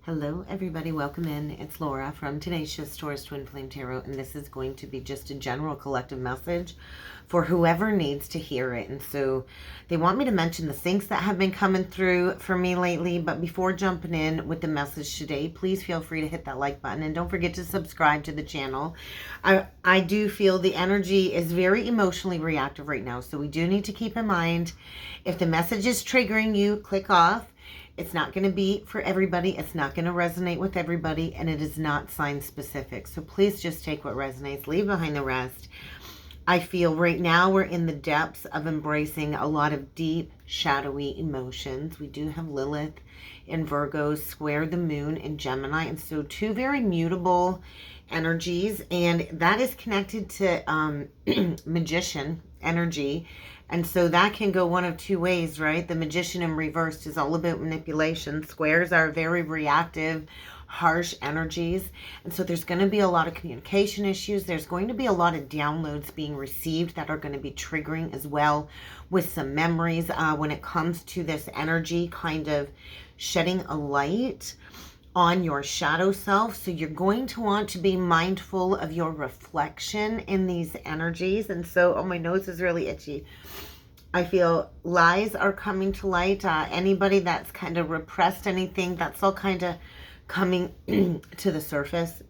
Hello everybody, welcome in. It's Laura from Tenacious Taurus Twin Flame Tarot, and this is going to be just a general collective message for whoever needs to hear it. And so they want me to mention the things that have been coming through for me lately, but before jumping in with the message today, please feel free to hit that like button and don't forget to subscribe to the channel. I do feel the energy is very emotionally reactive right now, so we do need to keep in mind if the message is triggering you, click off. It's not going to be for everybody. It's not going to resonate with everybody, and it is not sign specific. So please just take what resonates, leave behind the rest. I feel right now we're in the depths of embracing a lot of deep, shadowy emotions. We do have Lilith in Virgo, square the moon in Gemini, and so two very mutable energies, and that is connected to magician energy. And so that can go one of two ways, right? The magician in reversed is all about manipulation. Squares are very reactive, harsh energies. And so there's going to be a lot of communication issues. There's going to be a lot of downloads being received that are going to be triggering as well, with some memories when it comes to this energy kind of shedding a light on your shadow self. So you're going to want to be mindful of your reflection in these energies. And so, oh, my nose is really itchy. I feel lies are coming to light. Anybody that's kind of repressed anything, that's all kind of coming to the surface.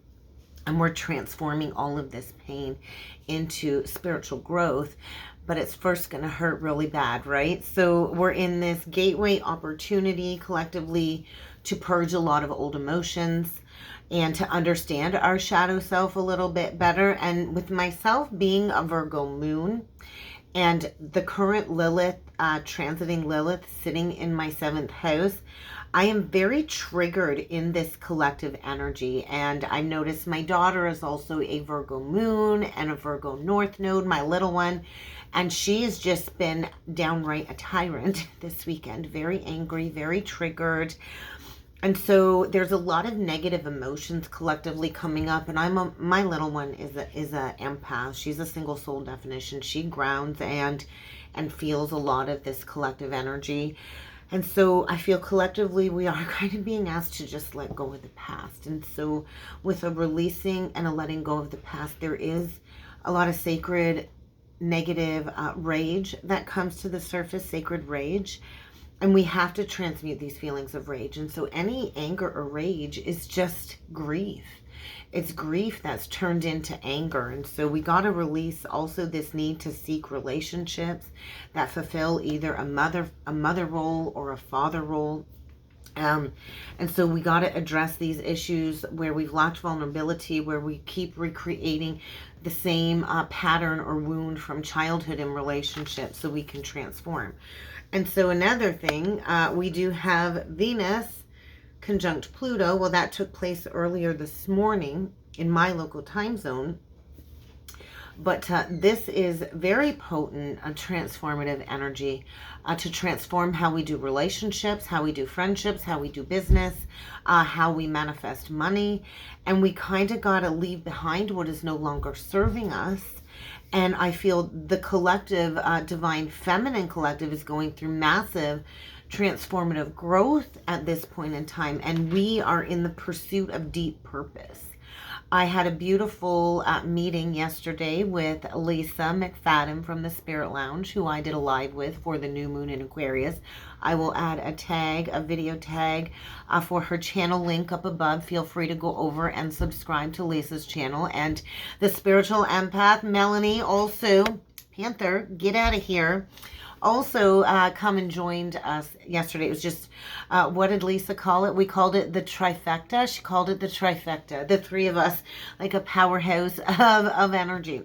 And we're transforming all of this pain into spiritual growth. But it's first going to hurt really bad, right? So we're in this gateway opportunity collectively to purge a lot of old emotions and to understand our shadow self a little bit better. And with myself being a Virgo moon and the current Lilith, transiting Lilith sitting in my 7th house, I am very triggered in this collective energy. And I noticed my daughter is also a Virgo moon and a Virgo North node, my little one. And she has just been downright a tyrant this weekend, very angry, very triggered. And so there's a lot of negative emotions collectively coming up. And my little one is a empath. She's a single soul definition. She grounds and feels a lot of this collective energy. And so I feel collectively we are kind of being asked to just let go of the past. And so with a releasing and a letting go of the past, there is a lot of sacred negative rage that comes to the surface, sacred rage. And we have to transmute these feelings of rage. And so any anger or rage is just grief. It's grief that's turned into anger. And so we got to release also this need to seek relationships that fulfill either a mother role or a father role. And so we got to address these issues where we've lacked vulnerability, where we keep recreating the same pattern or wound from childhood in relationships so we can transform. And so another thing, we do have Venus conjunct Pluto. Well, that took place earlier this morning in my local time zone. But this is very potent, a transformative energy to transform how we do relationships, how we do friendships, how we do business, how we manifest money. And we kind of got to leave behind what is no longer serving us. And I feel the collective, divine feminine collective is going through massive transformative growth at this point in time. And we are in the pursuit of deep purpose. I had a beautiful meeting yesterday with Lisa McFadden from the Spirit Lounge, who I did a live with for the new moon in Aquarius. I will add a video tag for her channel link up above. Feel free to go over and subscribe to Lisa's channel. And the spiritual empath, Melanie, also, Panther, get out of here. Also come and joined us yesterday. It was just, what did Lisa call it? We called it the trifecta. She called it the trifecta. The three of us, like a powerhouse of energy.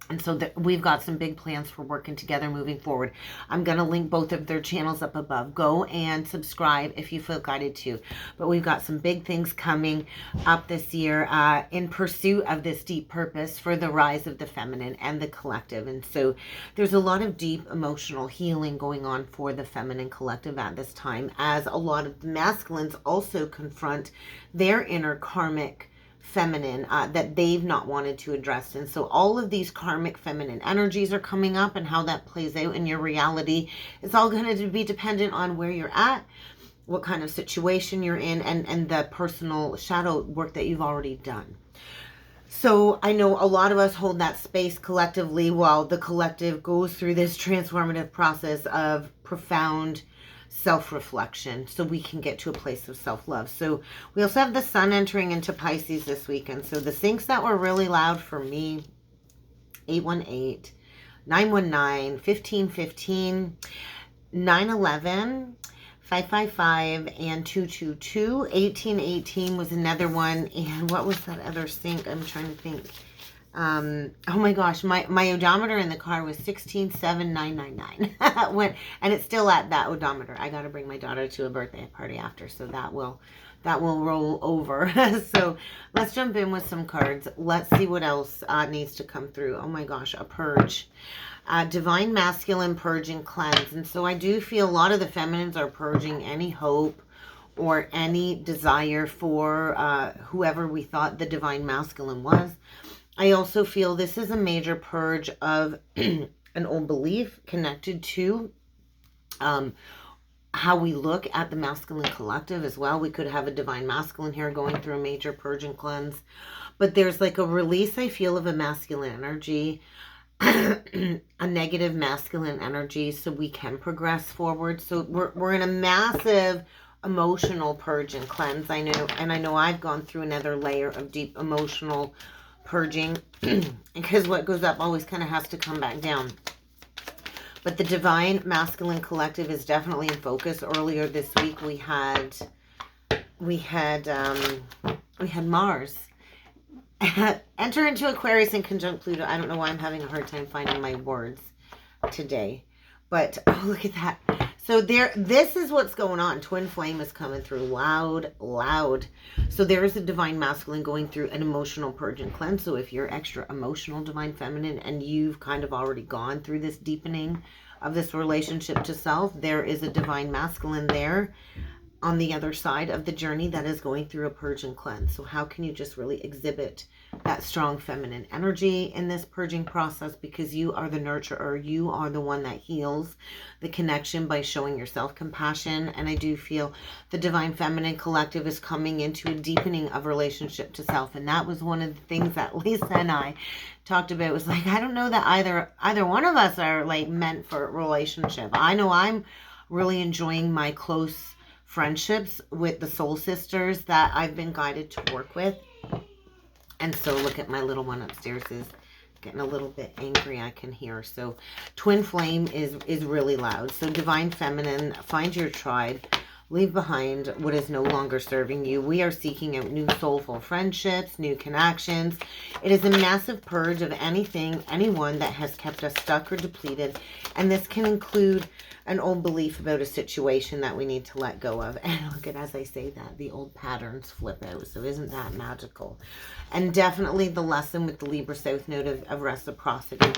And so we've got some big plans for working together moving forward. I'm going to link both of their channels up above. Go and subscribe if you feel guided to. But we've got some big things coming up this year in pursuit of this deep purpose for the rise of the feminine and the collective. And so there's a lot of deep emotional healing going on for the feminine collective at this time, as a lot of the masculines also confront their inner karmic feminine that they've not wanted to address. And so all of these karmic feminine energies are coming up, and how that plays out in your reality, it's all going to be dependent on where you're at what kind of situation you're in, and the personal shadow work that you've already done. So I know a lot of us hold that space collectively while the collective goes through this transformative process of profound self-reflection so we can get to a place of self-love. So we also have the sun entering into Pisces this weekend. So the syncs that were really loud for me, 818, 919, 1515, 911, 555, and 222. 1818 was another one. And what was that other sync? I'm trying to think. Oh my gosh, my odometer in the car was 167999. When, and it's still at that odometer. I got to bring my daughter to a birthday party after, so that will roll over. So let's jump in with some cards. Let's see what else needs to come through. Oh my gosh, a purge. Divine masculine purge and cleanse. And so I do feel a lot of the feminines are purging any hope or any desire for whoever we thought the divine masculine was. I also feel this is a major purge of an old belief connected to how we look at the masculine collective as well. We could have a divine masculine here going through a major purge and cleanse. But there's like a release, I feel, of a masculine energy, a negative masculine energy, so we can progress forward. So we're in a massive emotional purge and cleanse. I know I've gone through another layer of deep emotional purging because what goes up always kind of has to come back down. But the divine masculine collective is definitely in focus. Earlier this week we had Mars enter into Aquarius in conjunct Pluto. I don't know why I'm having a hard time finding my words today, but oh, look at that. So this is what's going on. Twin flame is coming through loud. So there is a divine masculine going through an emotional purge and cleanse. So if you're extra emotional divine feminine and you've kind of already gone through this deepening of this relationship to self, there is a divine masculine there on the other side of the journey that is going through a purge and cleanse. So how can you just really exhibit that strong feminine energy in this purging process? Because you are the nurturer. You are the one that heals the connection by showing yourself compassion. And I do feel the divine feminine collective is coming into a deepening of relationship to self. And that was one of the things that Lisa and I talked about. It was like, I don't know that either one of us are like meant for a relationship. I know I'm really enjoying my close friendships with the soul sisters that I've been guided to work with. And so look at my little one upstairs is getting a little bit angry, I can hear. So twin flame is really loud. So divine feminine, find your tribe. Leave behind what is no longer serving you. We are seeking out new soulful friendships, new connections. It is a massive purge of anyone that has kept us stuck or depleted. And this can include an old belief about a situation that we need to let go of. And look at, as I say that, the old patterns flip out. So isn't that magical? And definitely the lesson with the Libra South Node of reciprocity,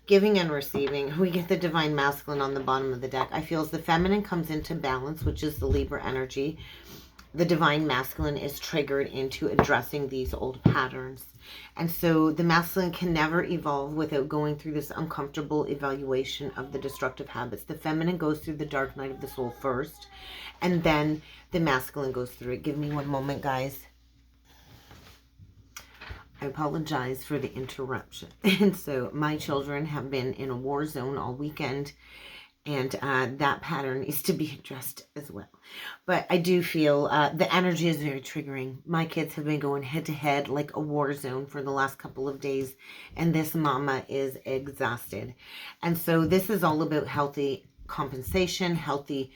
giving and receiving. We get the divine masculine on the bottom of the deck. I feel as the feminine comes into balance, which is the Libra energy, the divine masculine is triggered into addressing these old patterns. And so the masculine can never evolve without going through this uncomfortable evaluation of the destructive habits. The feminine goes through the dark night of the soul first, and then the masculine goes through it. Give me one moment, guys. I apologize for the interruption. And so my children have been in a war zone all weekend, and that pattern needs to be addressed as well. But I do feel the energy is very triggering. My kids have been going head to head like a war zone for the last couple of days, and this mama is exhausted. And so this is all about healthy compensation, healthy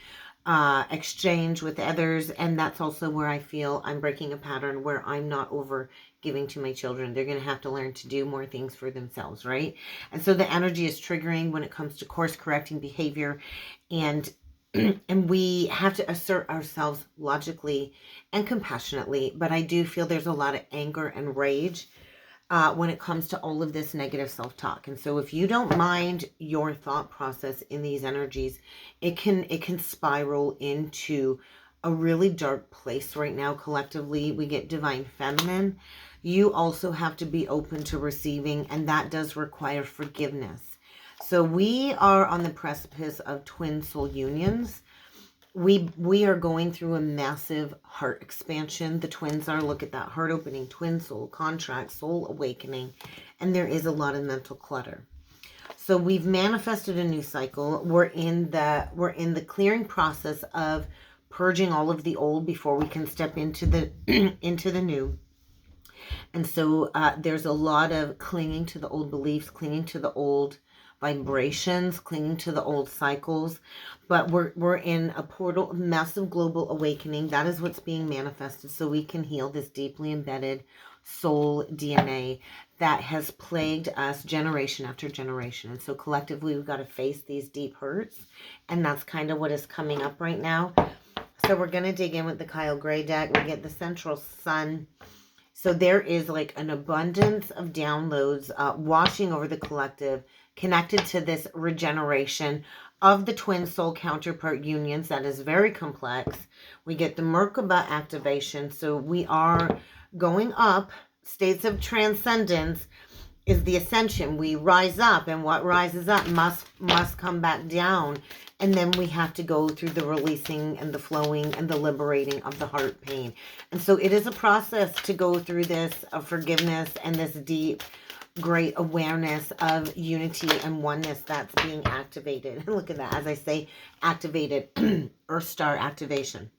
exchange with others. And that's also where I feel I'm breaking a pattern where I'm not over giving to my children. They're going to have to learn to do more things for themselves, right? And so the energy is triggering when it comes to course correcting behavior, and we have to assert ourselves logically and compassionately. But I do feel there's a lot of anger and rage when it comes to all of this negative self-talk. And so if you don't mind your thought process in these energies, it can spiral into a really dark place right now. Collectively, we get divine feminine. You also have to be open to receiving, and that does require forgiveness. So we are on the precipice of twin soul unions. we are going through a massive heart expansion. The twins are. Look at that heart opening, twin soul contract, soul awakening, and there is a lot of mental clutter. So we've manifested a new cycle. We're in the clearing process of purging all of the old before we can step into the into the new. And so there's a lot of clinging to the old beliefs, clinging to the old vibrations, clinging to the old cycles. But we're in a portal, massive global awakening. That is what's being manifested, so we can heal this deeply embedded soul DNA that has plagued us generation after generation. And so collectively, we've got to face these deep hurts. And that's kind of what is coming up right now. So we're going to dig in with the Kyle Gray deck. We get the central sun. So there is like an abundance of downloads washing over the collective, connected to this regeneration of the twin soul counterpart unions. That is very complex. We get the Merkaba activation. So we are going up. States of transcendence is the ascension. We rise up, and what rises up must come back down. And then we have to go through the releasing and the flowing and the liberating of the heart pain. And so it is a process to go through this of forgiveness and this deep, great awareness of unity and oneness that's being activated. Look at that. As I say, activated, Earth Star activation.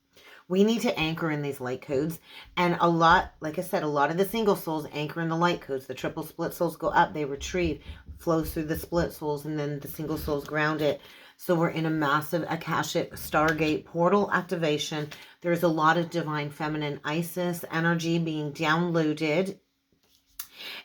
We need to anchor in these light codes. And a lot, like I said, a lot of the single souls anchor in the light codes. The triple split souls go up, they retrieve, flows through the split souls, and then the single souls ground it. So we're in a massive Akashic Stargate portal activation. There's a lot of divine feminine Isis energy being downloaded.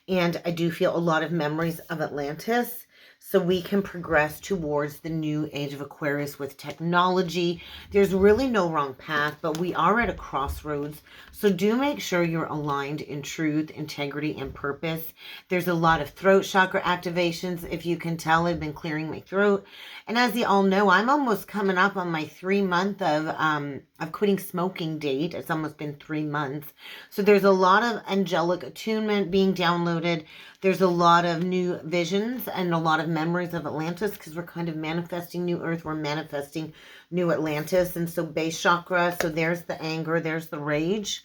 And I do feel a lot of memories of Atlantis. So we can progress towards the new age of Aquarius with technology. There's really no wrong path, but we are at a crossroads. So do make sure you're aligned in truth, integrity, and purpose. There's a lot of throat chakra activations. If you can tell, I've been clearing my throat. And as you all know, I'm almost coming up on my 3-month of quitting smoking date. It's almost been 3 months. So there's a lot of angelic attunement being downloaded. There's a lot of new visions and a lot of memories of Atlantis, because we're kind of manifesting new Earth. We're manifesting new Atlantis. And so base chakra, so there's the anger, there's the rage,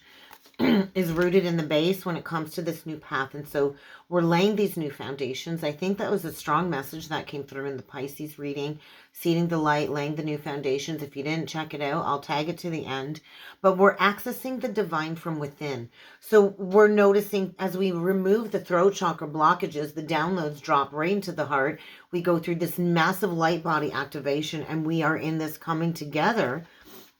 is rooted in the base when it comes to this new path. And so we're laying these new foundations. I think that was a strong message that came through in the Pisces reading, seeding the light, laying the new foundations. If you didn't check it out, I'll tag it to the end. But we're accessing the divine from within. So we're noticing as we remove the throat chakra blockages, the downloads drop right into the heart. We go through this massive light body activation, and we are in this coming together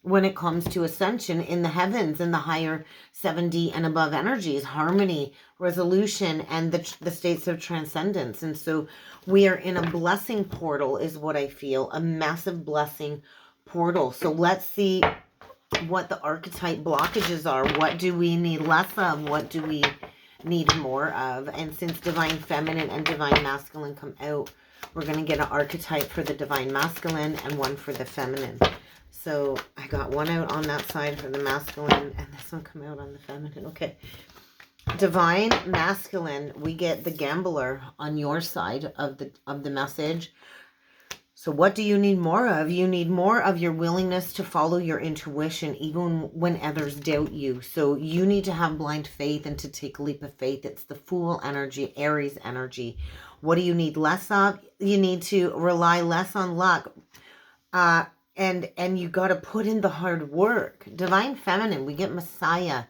when it comes to ascension in the heavens, in the higher 7D and above energies, harmony, resolution, and the states of transcendence. And so we are in a blessing portal is what I feel, a massive blessing portal. So let's see what the archetype blockages are. What do we need less of? What do we need more of? And since divine feminine and divine masculine come out, we're going to get an archetype for the divine masculine and one for the feminine. So I got one out on that side for the masculine, and this one come out on the feminine. Okay. Divine masculine, we get the gambler on your side of the message. So what do you need more of? You need more of your willingness to follow your intuition even when others doubt you. So you need to have blind faith and to take a leap of faith. It's the Fool energy, Aries energy. What do you need less of? You need to rely less on luck. And you got to put in the hard work. Divine feminine, we get Messiah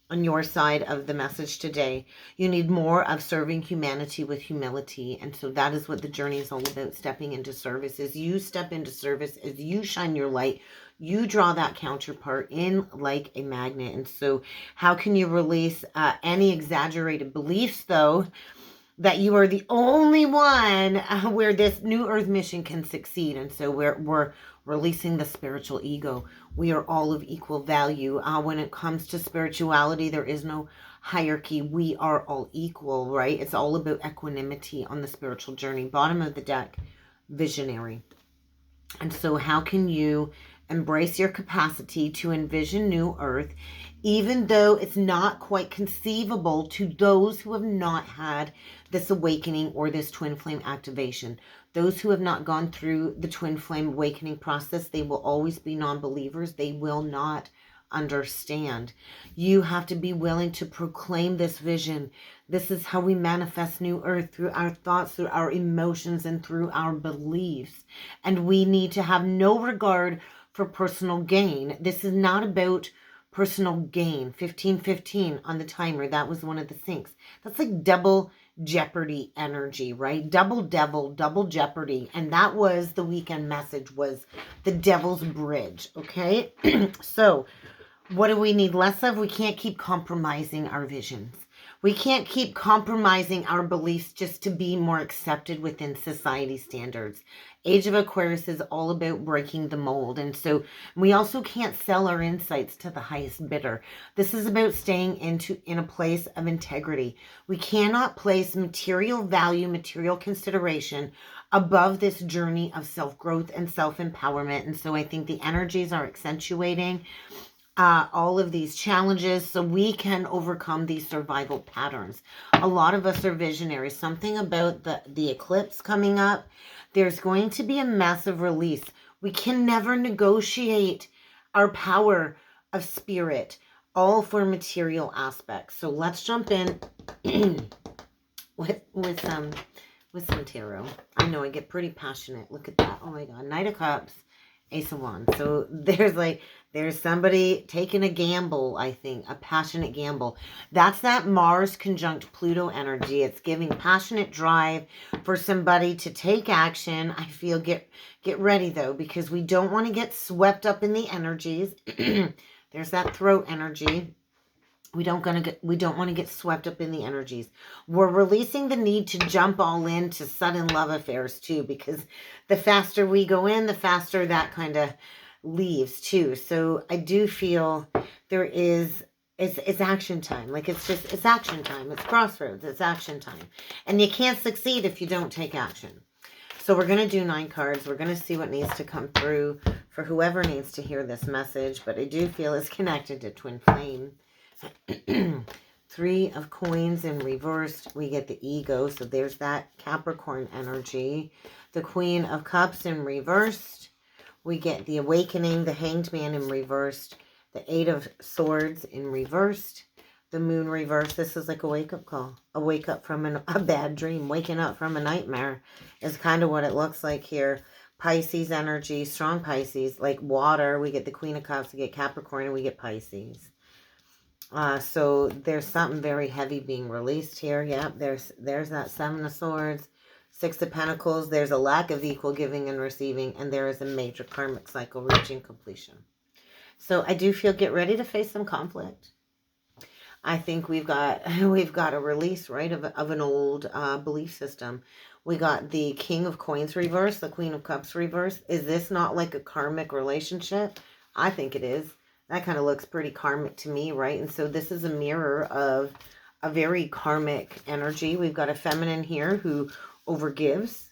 on your side of the message today. You need more of serving humanity with humility. And so that is what the journey is all about, stepping into service. As you step into service, as you shine your light, you draw that counterpart in like a magnet. And so how can you release any exaggerated beliefs, though, that you are the only one where this new earth mission can succeed? And so we're releasing the spiritual ego. We are all of equal value. When it comes to spirituality, there is no hierarchy. We are all equal, right? It's all about equanimity on the spiritual journey. Bottom of the deck, visionary. And so how can you embrace your capacity to envision new earth, even though it's not quite conceivable to those who have not had this awakening or this twin flame activation? Those who have not gone through the twin flame awakening process, they will always be non-believers. They will not understand. You have to be willing to proclaim this vision. This is how we manifest new earth, through our thoughts, through our emotions, and through our beliefs. And we need to have no regard for personal gain. This is not about personal gain. 15:15 on the timer. That was one of the things. That's like double jeopardy energy, right? Double devil, double jeopardy. And that was the weekend message, was the devil's bridge. Okay. So what do we need less of? We can't keep compromising our visions. We can't keep compromising our beliefs just to be more accepted within society standards. Age of Aquarius is all about breaking the mold. And so we also can't sell our insights to the highest bidder. This is about staying in a place of integrity. We cannot place material value, material consideration above this journey of self-growth and self-empowerment. And so I think the energies are accentuating all of these challenges so we can overcome these survival patterns. A lot of us are visionaries. Something about the eclipse coming up, there's going to be a massive release. We can never negotiate our power of spirit, all for material aspects. So let's jump in with some tarot. I know I get pretty passionate. Look at that. Oh my God. Knight of Cups, Ace of Wands. So there's somebody taking a gamble, I think, a passionate gamble. That's that Mars conjunct Pluto energy. It's giving passionate drive for somebody to take action. I feel get ready though, because we don't want to get swept up in the energies. There's that throat energy. We don't want to get swept up in the energies. We're releasing the need to jump all into sudden love affairs too, because the faster we go in, the faster that kind of leaves too. So I do feel there is, it's action time. Like it's action time. It's crossroads. It's action time. And you can't succeed if you don't take action. So we're going to do 9 cards. We're going to see what needs to come through for whoever needs to hear this message. But I do feel it's connected to twin flame. 3 of coins in reversed. We get the ego. So there's that Capricorn energy. The Queen of Cups in reversed. We get the awakening, the Hanged Man in reversed. The 8 of Swords in reversed. The Moon reversed. This is like a wake-up call. A wake-up from a bad dream. Waking up from a nightmare is kind of what it looks like here. Pisces energy, strong Pisces, like water. We get the Queen of Cups, we get Capricorn, and we get Pisces. So there's something very heavy being released here. Yeah, there's that 7 of Swords, 6 of Pentacles. There's a lack of equal giving and receiving, and there is a major karmic cycle reaching completion. So I do feel get ready to face some conflict. I think we've got a release, right, of an old belief system. We got the King of Coins reverse, the Queen of Cups reverse. Is this not like a karmic relationship? I think it is. That kind of looks pretty karmic to me, right? And so this is a mirror of a very karmic energy. We've got a feminine here who overgives,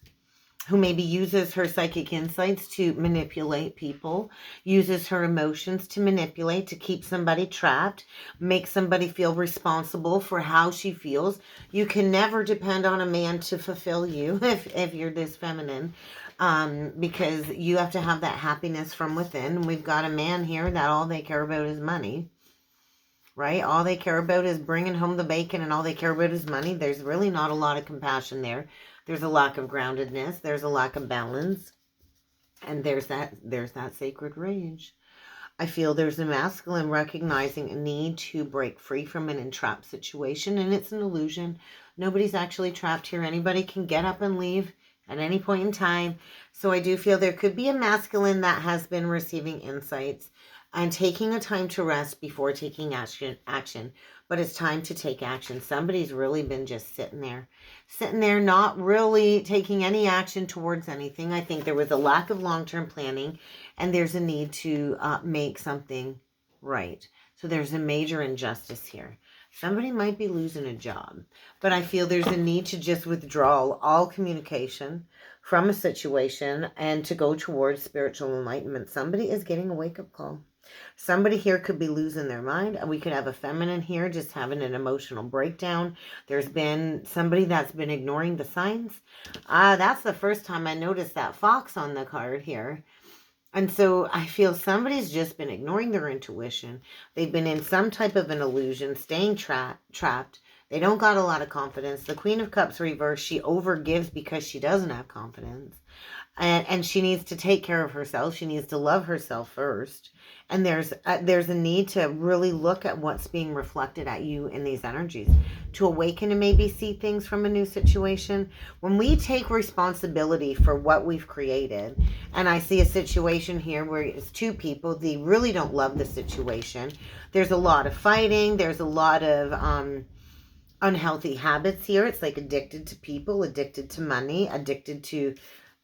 who maybe uses her psychic insights to manipulate people, uses her emotions to manipulate, to keep somebody trapped, make somebody feel responsible for how she feels. You can never depend on a man to fulfill you if you're this feminine. Because you have to have that happiness from within. We've got a man here that all they care about is money, right? All they care about is bringing home the bacon, and all they care about is money. There's really not a lot of compassion there. There's a lack of groundedness. There's a lack of balance. And there's that sacred rage. I feel there's a masculine recognizing a need to break free from an entrapped situation, and it's an illusion. Nobody's actually trapped here. Anybody can get up and leave at any point in time. So I do feel there could be a masculine that has been receiving insights and taking a time to rest before taking action. But it's time to take action. Somebody's really been just sitting there, not really taking any action towards anything. I think there was a lack of long-term planning, and there's a need to make something right. So there's a major injustice here. Somebody might be losing a job, but I feel there's a need to just withdraw all communication from a situation and to go towards spiritual enlightenment. Somebody is getting a wake-up call. Somebody here could be losing their mind. We could have a feminine here just having an emotional breakdown. There's been somebody that's been ignoring the signs. That's the first time I noticed that fox on the card here. And so I feel somebody's just been ignoring their intuition. They've been in some type of an illusion, staying trapped. They don't got a lot of confidence. The Queen of Cups reversed, she overgives because she doesn't have confidence. And she needs to take care of herself. She needs to love herself first. And there's a need to really look at what's being reflected at you in these energies, to awaken and maybe see things from a new situation. When we take responsibility for what we've created, and I see a situation here where it's two people, they really don't love the situation. There's a lot of fighting. There's a lot of unhealthy habits here. It's like addicted to people, addicted to money, addicted to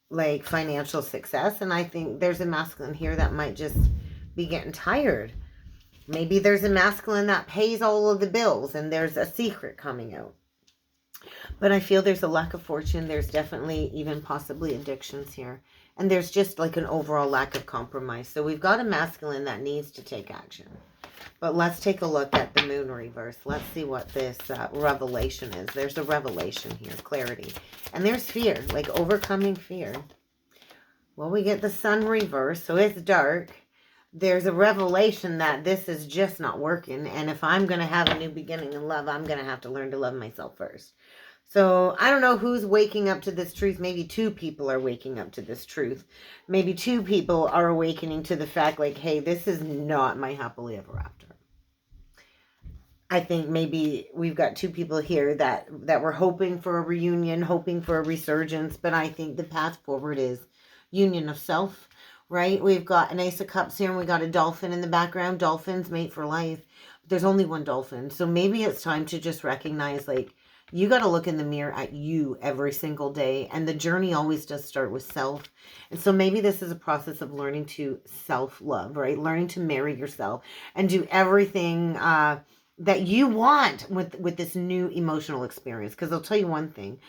like financial success. And I think there's a masculine here that might just be getting tired. Maybe there's a masculine that pays all of the bills and there's a secret coming out. But I feel there's a lack of fortune. There's definitely even possibly addictions here. And there's just like an overall lack of compromise. So we've got a masculine that needs to take action. But let's take a look at the moon reverse. Let's see what this revelation is. There's a revelation here, clarity. And there's fear, like overcoming fear. Well, we get the sun reverse, so it's dark. There's a revelation that this is just not working. And if I'm going to have a new beginning in love, I'm going to have to learn to love myself first. So I don't know who's waking up to this truth. Maybe two people are waking up to this truth. Maybe two people are awakening to the fact like, hey, this is not my happily ever after. I think maybe we've got two people here that were hoping for a reunion, hoping for a resurgence. But I think the path forward is union of self, right? We've got an Ace of Cups here and we got a dolphin in the background. Dolphins mate for life. There's only one dolphin. So maybe it's time to just recognize like, you got to look in the mirror at you every single day. And the journey always does start with self. And so maybe this is a process of learning to self-love, right? Learning to marry yourself and do everything that you want with this new emotional experience. Because I'll tell you one thing.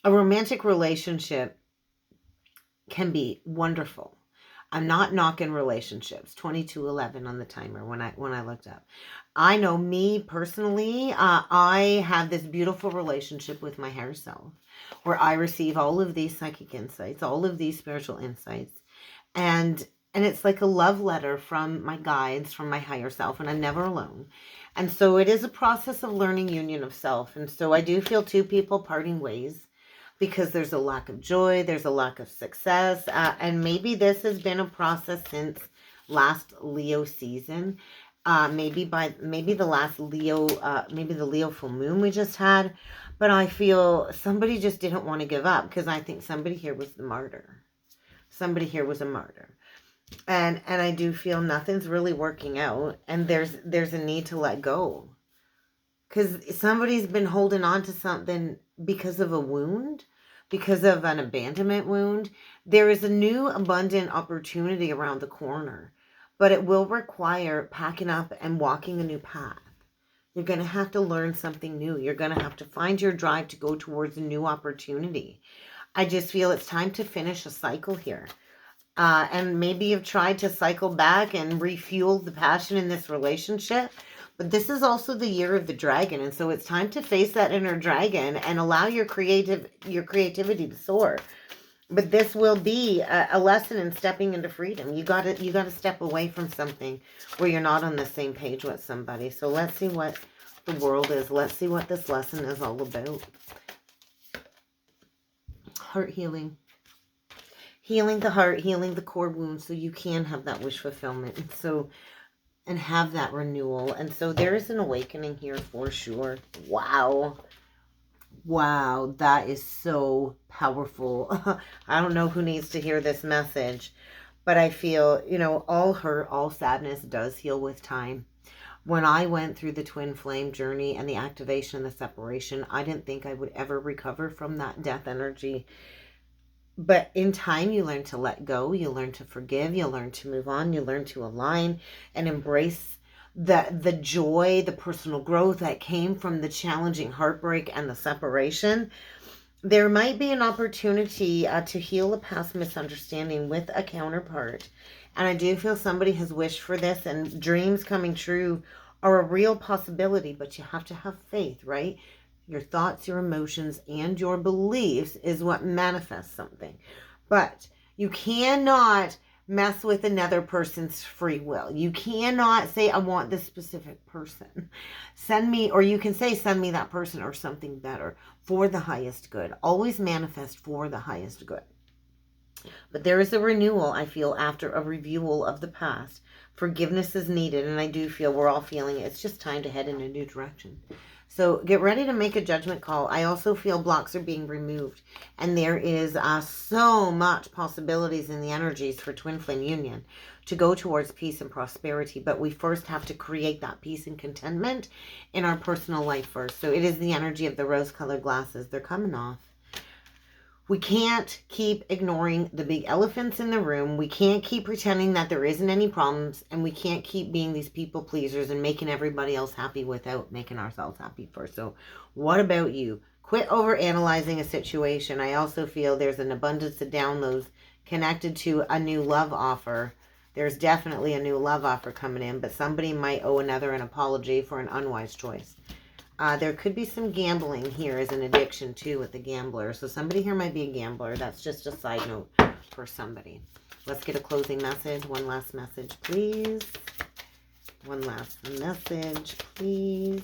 A romantic relationship can be wonderful. I'm not knocking relationships. 2211 on the timer when I looked up. I know me personally, I have this beautiful relationship with my higher self where I receive all of these psychic insights, all of these spiritual insights. And it's like a love letter from my guides, from my higher self, and I'm never alone. And so it is a process of learning union of self. And so I do feel two people parting ways because there's a lack of joy, there's a lack of success, and maybe this has been a process since last Leo season. Maybe the last Leo, maybe the Leo full moon we just had. But I feel somebody just didn't want to give up because I think somebody here was the martyr. Somebody here was a martyr. And I do feel nothing's really working out. And there's a need to let go. Because somebody's been holding on to something because of a wound, because of an abandonment wound. There is a new abundant opportunity around the corner. But it will require packing up and walking a new path. You're going to have to learn something new. You're going to have to find your drive to go towards a new opportunity. I just feel it's time to finish a cycle here. And maybe you've tried to cycle back and refuel the passion in this relationship. But this is also the year of the dragon. And so it's time to face that inner dragon and allow your creativity to soar. But this will be a lesson in stepping into freedom. You got to step away from something where you're not on the same page with somebody. So let's see what the world is. Let's see what this lesson is all about. Heart healing. Healing the heart, healing the core wounds so you can have that wish fulfillment. And have that renewal. And so there is an awakening here for sure. Wow. Wow, that is so powerful. I don't know who needs to hear this message, but I feel, all hurt, all sadness does heal with time. When I went through the twin flame journey and the activation and the separation, I didn't think I would ever recover from that death energy. But in time, you learn to let go, you learn to forgive, you learn to move on, you learn to align and embrace the joy, the personal growth that came from the challenging heartbreak and the separation. There might be an opportunity to heal a past misunderstanding with a counterpart And I do feel somebody has wished for this, and dreams coming true are a real possibility, but you have to have faith, right? Your thoughts, your emotions, and your beliefs is what manifests something. But you cannot mess with another person's free will. You cannot say, I want this specific person. Send me, or you can say, send me that person or something better for the highest good. Always manifest for the highest good. But there is a renewal, I feel, after a review of the past. Forgiveness is needed, and I do feel we're all feeling it. It's just time to head in a new direction. So get ready to make a judgment call. I also feel blocks are being removed, and there is so much possibilities in the energies for twin flame union to go towards peace and prosperity. But we first have to create that peace and contentment in our personal life first. So it is the energy of the rose-colored glasses. They're coming off. We can't keep ignoring the big elephants in the room. We can't keep pretending that there isn't any problems. And we can't keep being these people pleasers and making everybody else happy without making ourselves happy first. So what about you? Quit over analyzing a situation. I also feel there's an abundance of downloads connected to a new love offer. There's definitely a new love offer coming in, but somebody might owe another an apology for an unwise choice. There could be some gambling here as an addiction too with the gambler. So somebody here might be a gambler. That's just a side note for somebody. Let's get a closing message. One last message, please. One last message, please.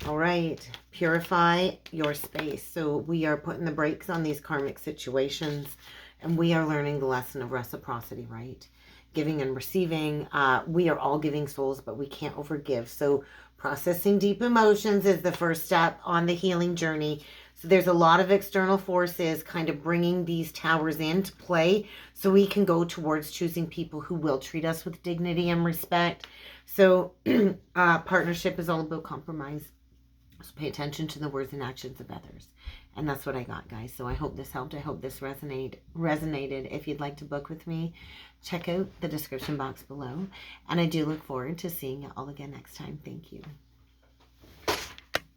All right. Purify your space. So we are putting the brakes on these karmic situations, and we are learning the lesson of reciprocity, right? Giving and receiving. We are all giving souls, but we can't overgive. So processing deep emotions is the first step on the healing journey. So there's a lot of external forces kind of bringing these towers into play so we can go towards choosing people who will treat us with dignity and respect. So partnership is all about compromise. So pay attention to the words and actions of others. And that's what I got, guys. So I hope this helped. I hope this resonated. If you'd like to book with me, check out the description box below. And I do look forward to seeing you all again next time. Thank you.